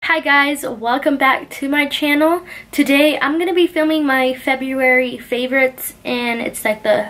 Hi guys, welcome back to my channel. Today I'm going to be filming my February favorites, and it's like the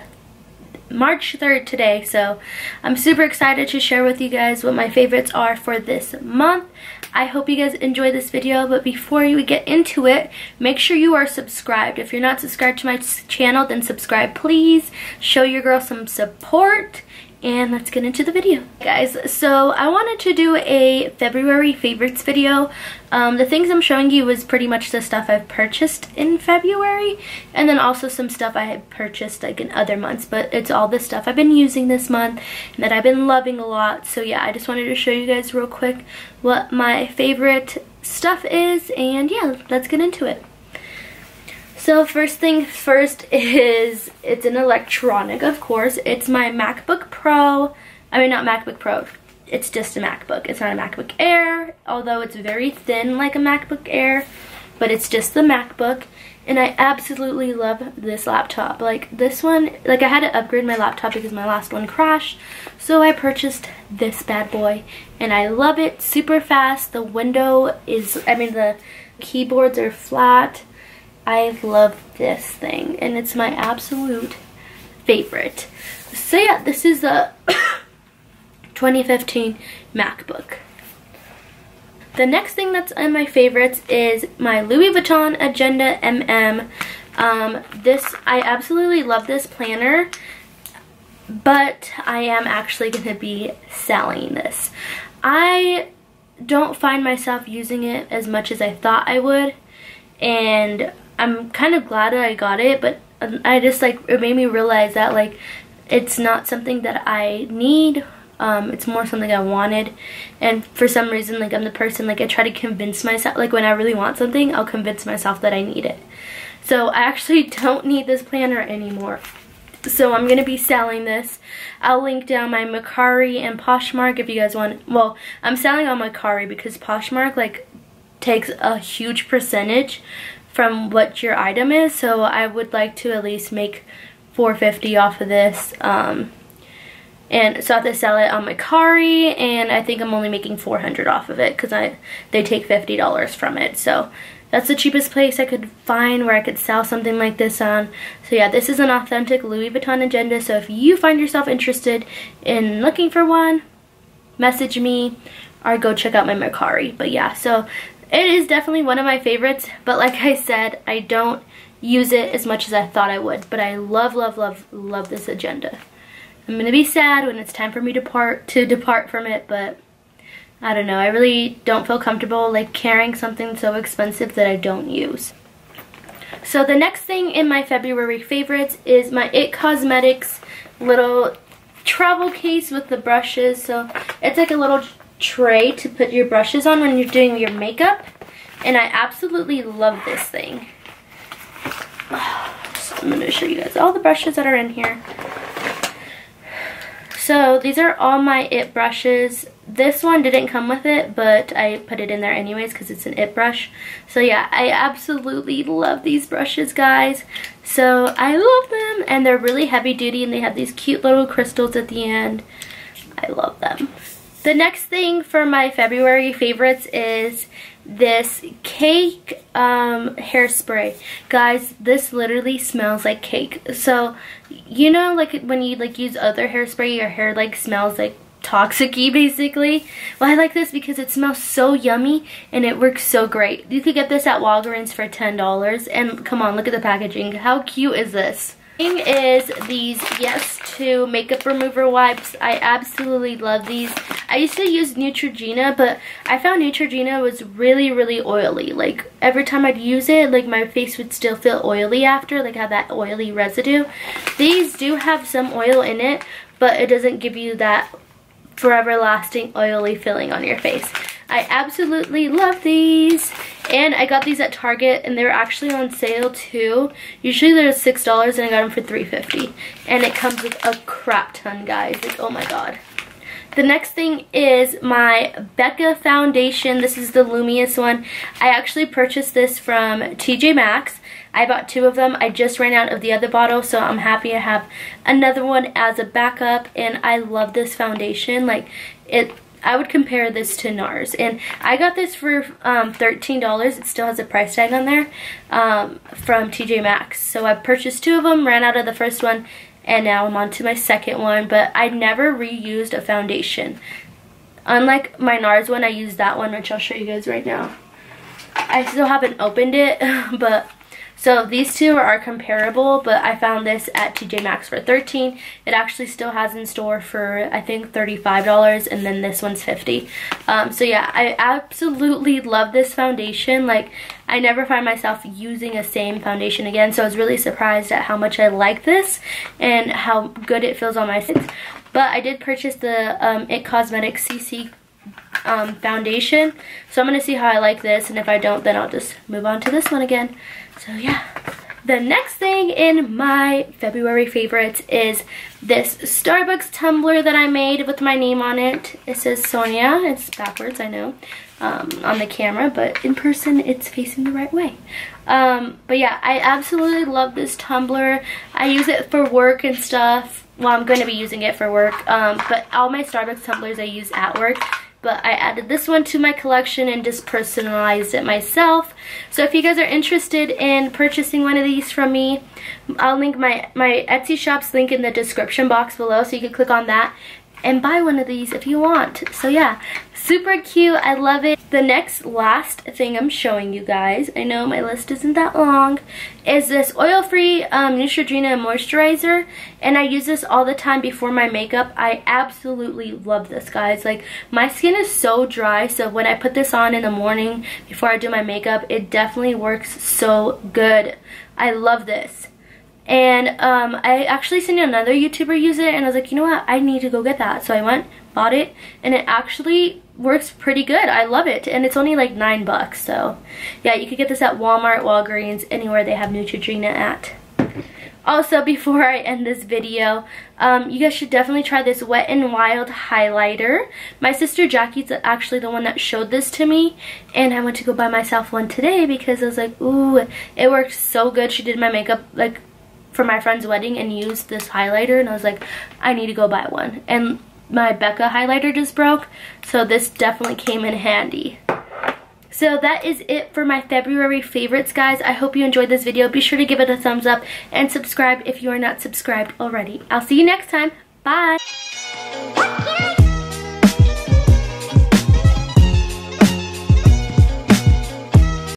March 3rd today, so I'm super excited to share with you guys what my favorites are for this month. I hope you guys enjoy this video, but before we get into it, make sure you are subscribed. If you're not subscribed to my channel, then subscribe please. Show your girl some support. And let's get into the video. Guys, so I wanted to do a February favorites video. The things I'm showing you was pretty much the stuff I've purchased in February, and then also some stuff I had purchased like in other months, but it's all the stuff I've been using this month and that I've been loving a lot. So yeah, I just wanted to show you guys real quick what my favorite stuff is, and yeah, let's get into it. So first thing first is, it's an electronic, of course. It's my MacBook Pro. I mean, not MacBook Pro. It's just a MacBook. It's not a MacBook Air, although it's very thin like a MacBook Air, but it's just the MacBook. And I absolutely love this laptop. Like this one, like I had to upgrade my laptop because my last one crashed. So I purchased this bad boy and I love it. Super fast. The window is, the keyboards are flat. I love this thing, and it's my absolute favorite. So yeah, this is a 2015 MacBook. The next thing that's in my favorites is my Louis Vuitton Agenda MM. I absolutely love this planner, but I am actually going to be selling this. I don't find myself using it as much as I thought I would, and I'm kind of glad that I got it, but I just it made me realize that it's not something that I need. It's more something I wanted, and for some reason I'm the person I try to convince myself, when I really want something, I'll convince myself that I need it. So I actually don't need this planner anymore. So I'm going to be selling this. I'll link down my Mercari and Poshmark if you guys want. Well, I'm selling on Mercari because Poshmark takes a huge percentage from what your item is, so I would like to at least make $4.50 off of this, and so I have to sell it on Mercari, and I think I'm only making $400 off of it because they take $50 from it. So that's the cheapest place I could find where I could sell something like this on. So yeah, this is an authentic Louis Vuitton Agenda, so if you find yourself interested in looking for one, message me or go check out my Mercari. But yeah, so it is definitely one of my favorites, but like I said, I don't use it as much as I thought I would, but I love, love, love, love this Agenda. I'm going to be sad when it's time for me to depart from it, but I don't know. I really don't feel comfortable carrying something so expensive that I don't use. So the next thing in my February favorites is my IT Cosmetics little travel case with the brushes. So it's like a little tray to put your brushes on when you're doing your makeup, and I absolutely love this thing. So I'm going to show you guys all the brushes that are in here. So these are all my IT brushes. This one didn't come with it, but I put it in there anyways because it's an IT brush. So yeah, I absolutely love these brushes, guys. So I love them, and they're really heavy duty, and they have these cute little crystals at the end. I love them. The next thing for my February favorites is this cake hairspray. Guys, this literally smells like cake. So, you know, when you use other hairspray, your hair smells toxic-y basically. Well, I like this because it smells so yummy and it works so great. You could get this at Walgreens for $10, and come on, look at the packaging. How cute is this? Thing is these Yes To makeup remover wipes. I absolutely love these. I used to use Neutrogena, but I found Neutrogena was really, really oily. Every time I'd use it, my face would still feel oily after, have that oily residue. These do have some oil in it, but it doesn't give you that forever lasting oily feeling on your face. I absolutely love these, and I got these at Target, and they were actually on sale too. Usually they're $6, and I got them for $3.50, and it comes with a crap ton, guys. Oh my god. The next thing is my Becca foundation. This is the Luminous one. I actually purchased this from TJ Maxx. I bought 2 of them. I just ran out of the other bottle, so I'm happy I have another one as a backup, and I love this foundation. I would compare this to NARS. And I got this for $13. It still has a price tag on there from TJ Maxx. So I purchased 2 of them, ran out of the first one, and now I'm on to my second one. But I never reused a foundation. Unlike my NARS one, I used that one, which I'll show you guys right now. I still haven't opened it, but so these two are comparable, but I found this at TJ Maxx for $13. It actually still has in store for, I think, $35, and then this one's $50. So yeah, I absolutely love this foundation. Like, I never find myself using a same foundation again, so I was really surprised at how much I like this and how good it feels on my skin. But I did purchase the IT Cosmetics CC foundation, so I'm going to see how I like this, and if I don't, then I'll just move on to this one again. So yeah, the next thing in my February favorites is this Starbucks tumbler that I made with my name on it. It says Sonia. It's backwards, I know, on the camera, but in person it's facing the right way. But yeah, I absolutely love this tumbler. I use it for work and stuff. Well, I'm going to be using it for work, but all my Starbucks tumblers I use at work. But I added this one to my collection and just personalized it myself. So if you guys are interested in purchasing one of these from me, I'll link my Etsy shop's link in the description box below, so you can click on that and buy one of these if you want. So yeah, super cute. I love it. The last thing I'm showing you guys, I know my list isn't that long, is this oil-free Neutrogena moisturizer. And I use this all the time before my makeup. I absolutely love this, guys. Like, my skin is so dry, so when I put this on in the morning before I do my makeup, it definitely works so good. I love this. And I actually seen another YouTuber use it, and I was like, you know what, I need to go get that. So I went, bought it, and it actually works pretty good. I love it, and it's only like $9. So yeah, you could get this at Walmart, Walgreens, anywhere they have Neutrogena at. Also, before I end this video, you guys should definitely try this Wet n Wild highlighter. My sister Jackie's actually the one that showed this to me, and I went to go buy myself one today because I was like, ooh, it works so good. She did my makeup like for my friend's wedding and used this highlighter, and I was like, I need to go buy one. And my Becca highlighter just broke, so this definitely came in handy. So that is it for my February favorites, guys. I hope you enjoyed this video. Be sure to give it a thumbs up and subscribe if you are not subscribed already. I'll see you next time. Bye!